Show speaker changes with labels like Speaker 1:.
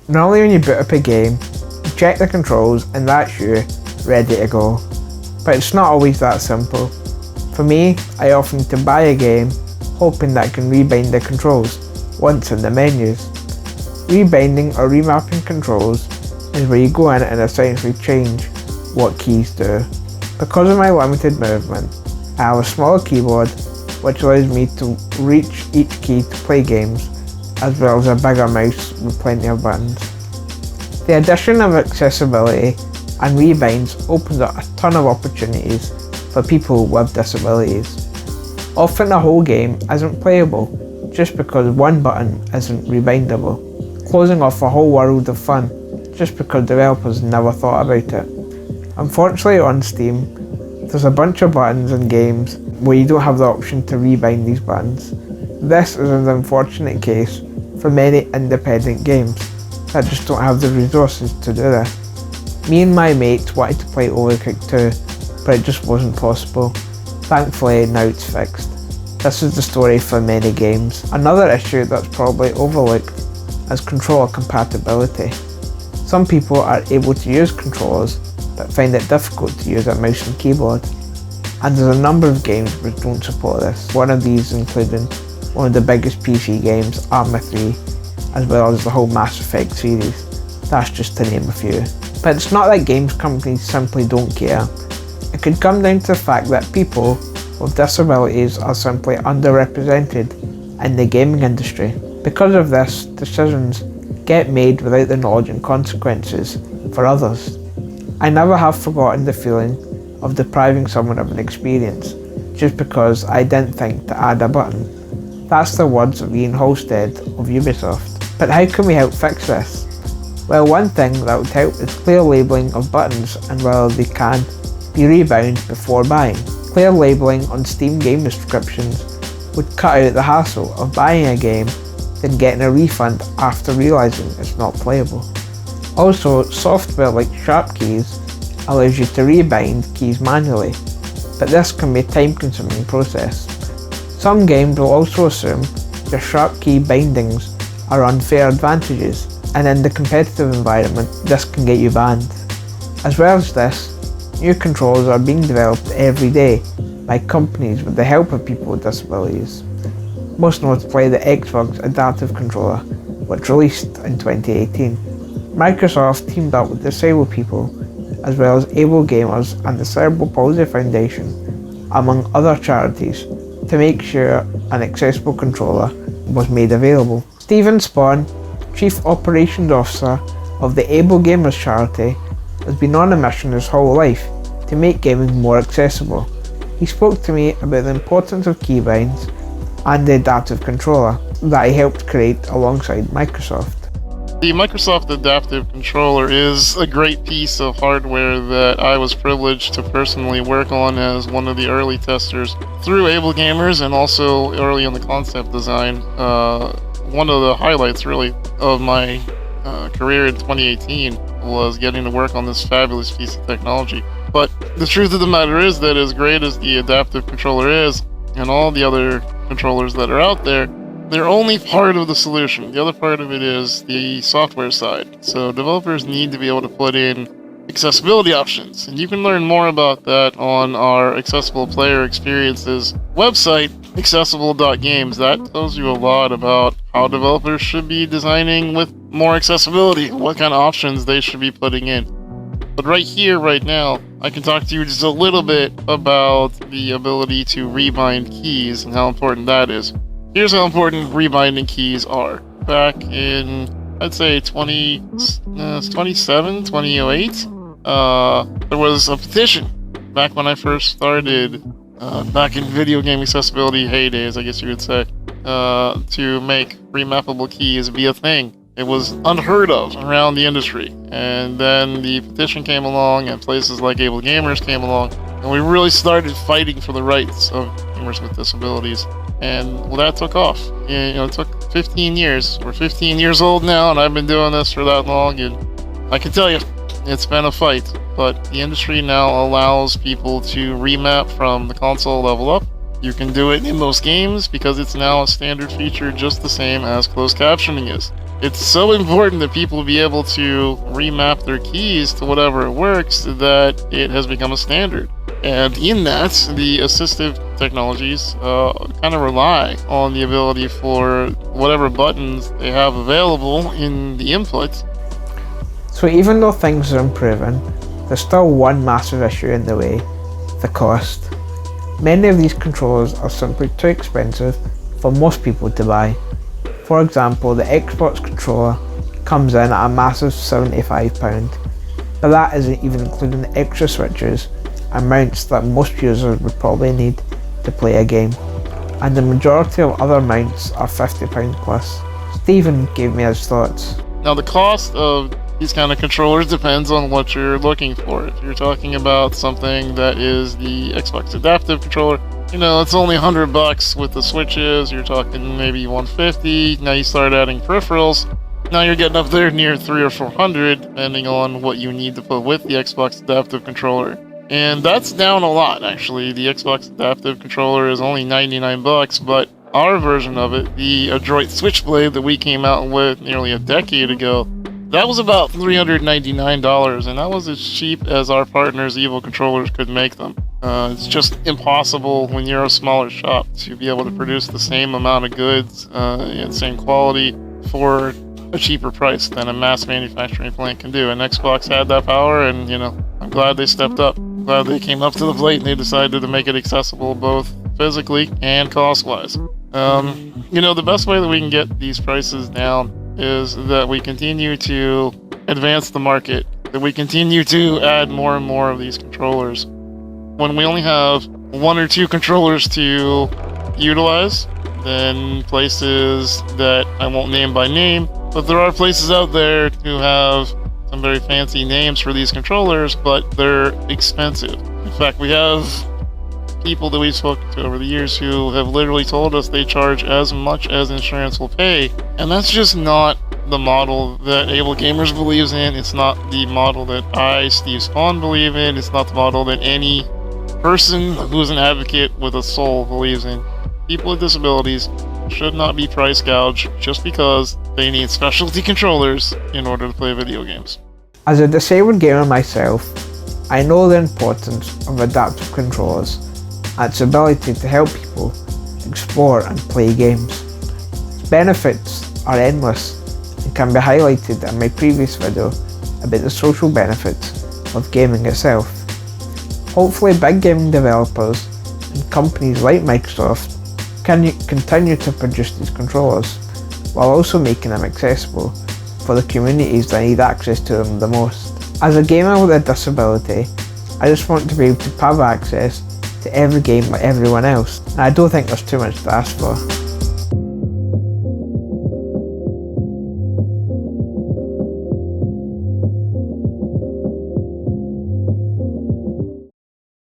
Speaker 1: Normally when you boot up a game, you check the controls and that's you, ready to go. But it's not always that simple. For me, I often need to buy a game, hoping that I can rebind the controls once in the menus. Rebinding or remapping controls is where you go in and essentially change what keys do. Because of my limited movement, I have a smaller keyboard which allows me to reach each key to play games, as well as a bigger mouse with plenty of buttons. The addition of accessibility and rebinds opens up a ton of opportunities for people with disabilities. Often the whole game isn't playable just because one button isn't rebindable, closing off a whole world of fun just because developers never thought about it. Unfortunately on Steam, there's a bunch of buttons in games where you don't have the option to rebind these buttons. This is an unfortunate case for many independent games that just don't have the resources to do this. Me and my mates wanted to play Overcooked 2, but it just wasn't possible. Thankfully now it's fixed. This is the story for many games. Another issue that's probably overlooked is controller compatibility. Some people are able to use controllers but find it difficult to use a mouse and keyboard. And there's a number of games which don't support this. One of these including one of the biggest PC games, Arma 3, as well as the whole Mass Effect series. That's just to name a few. But it's not that games companies simply don't care. It could come down to the fact that people with disabilities are simply underrepresented in the gaming industry. Because of this, decisions get made without the knowledge and consequences for others. I never have forgotten the feeling of depriving someone of an experience just because I didn't think to add a button. That's the words of Ian Halstead of Ubisoft. But how can we help fix this? Well, one thing that would help is clear labelling of buttons and whether they can be rebound before buying. Clear labelling on Steam game descriptions would cut out the hassle of buying a game then getting a refund after realising it's not playable. Also, software like SharpKeys allows you to rebind keys manually, but this can be a time-consuming process. Some games will also assume your SharpKey bindings are unfair advantages, and in the competitive environment, this can get you banned. As well as this, new controllers are being developed every day by companies with the help of people with disabilities. Most notably the Xbox Adaptive Controller, which released in 2018. Microsoft teamed up with Disabled People, as well as Able Gamers and the Cerebral Palsy Foundation, among other charities, to make sure an accessible controller was made available. Steve Spohn, Chief Operations Officer of the Able Gamers charity, has been on a mission his whole life to make gaming more accessible. He spoke to me about the importance of Keybinds and the adaptive controller that he helped create alongside Microsoft.
Speaker 2: The Microsoft Adaptive Controller is a great piece of hardware that I was privileged to personally work on as one of the early testers through Able Gamers and also early in the concept design. One of the highlights really of my career in 2018 was getting to work on this fabulous piece of technology. But the truth of the matter is that as great as the Adaptive Controller is and all the other controllers that are out there, they're only part of the solution. The other part of it is the software side. So developers need to be able to put in accessibility options. And you can learn more about that on our Accessible Player Experiences website, accessible.games. That tells you a lot about how developers should be designing with more accessibility, what kind of options they should be putting in. But right here, right now, I can talk to you just a little bit about the ability to rebind keys and how important that is. Here's how important rebinding keys are. Back in, I'd say 2007, 2008, there was a petition back when I first started, back in video game accessibility heydays, I guess you would say, to make remappable keys be a thing. It was unheard of around the industry. And then the petition came along and places like Able Gamers came along, and we really started fighting for the rights of gamers with disabilities. And well, that took off. It took 15 years. We're 15 years old now, and I've been doing this for that long, and I can tell you, it's been a fight. But the industry now allows people to remap from the console level up. You can do it in most games because it's now a standard feature just the same as closed captioning is. it's so important that people be able to remap their keys to whatever works that it has become a standard. And in that, the assistive technologies kind of rely on the ability for whatever buttons they have available in the input.
Speaker 1: So even though things are improving, there's still one massive issue in the way: the cost. Many of these controllers are simply too expensive for most people to buy. For example, the Xbox controller comes in at a massive £75, but that isn't even including the extra switches and mounts that most users would probably need to play a game, and the majority of other mounts are £50 plus. Stephen gave me his thoughts.
Speaker 2: Now, the cost of these kind of controllers depends on what you're looking for. If you're talking about something that is the Xbox adaptive controller, it's only $100 with the switches. You're talking maybe $150. Now you start adding peripherals. Now you're getting up there near $300 or $400, depending on what you need to put with the Xbox adaptive controller. And that's down a lot, actually. The Xbox adaptive controller is only $99, but our version of it, the Adroit Switchblade that we came out with nearly a decade ago, that was about $399, and that was as cheap as our partners' Evil controllers could make them. It's just impossible when you're a smaller shop to be able to produce the same amount of goods and same quality for a cheaper price than a mass manufacturing plant can do. And Xbox had that power, and I'm glad they stepped up. I'm glad they came up to the plate and they decided to make it accessible both physically and cost-wise. The best way that we can get these prices down is that we continue to advance the market, that we continue to add more and more of these controllers. When we only have one or two controllers to utilize, then places that I won't name by name, but there are places out there who have some very fancy names for these controllers, but they're expensive. In fact, we have people that we've spoken to over the years who have literally told us they charge as much as insurance will pay, and that's just not the model that Able Gamers believes in. It's not the model that I, Steve Spohn, believe in. It's not the model that any person who's an advocate with a soul believes in. People with disabilities should not be price gouged just because they need specialty controllers in order to play video games.
Speaker 1: As a disabled gamer myself, I know the importance of adaptive controllers and its ability to help people explore and play games. Its benefits are endless and can be highlighted in my previous video about the social benefits of gaming itself. Hopefully big gaming developers and companies like Microsoft can continue to produce these controllers while also making them accessible for the communities that need access to them the most. As a gamer with a disability, I just want to be able to have access to every game like everyone else, and I don't think there's too much to ask for.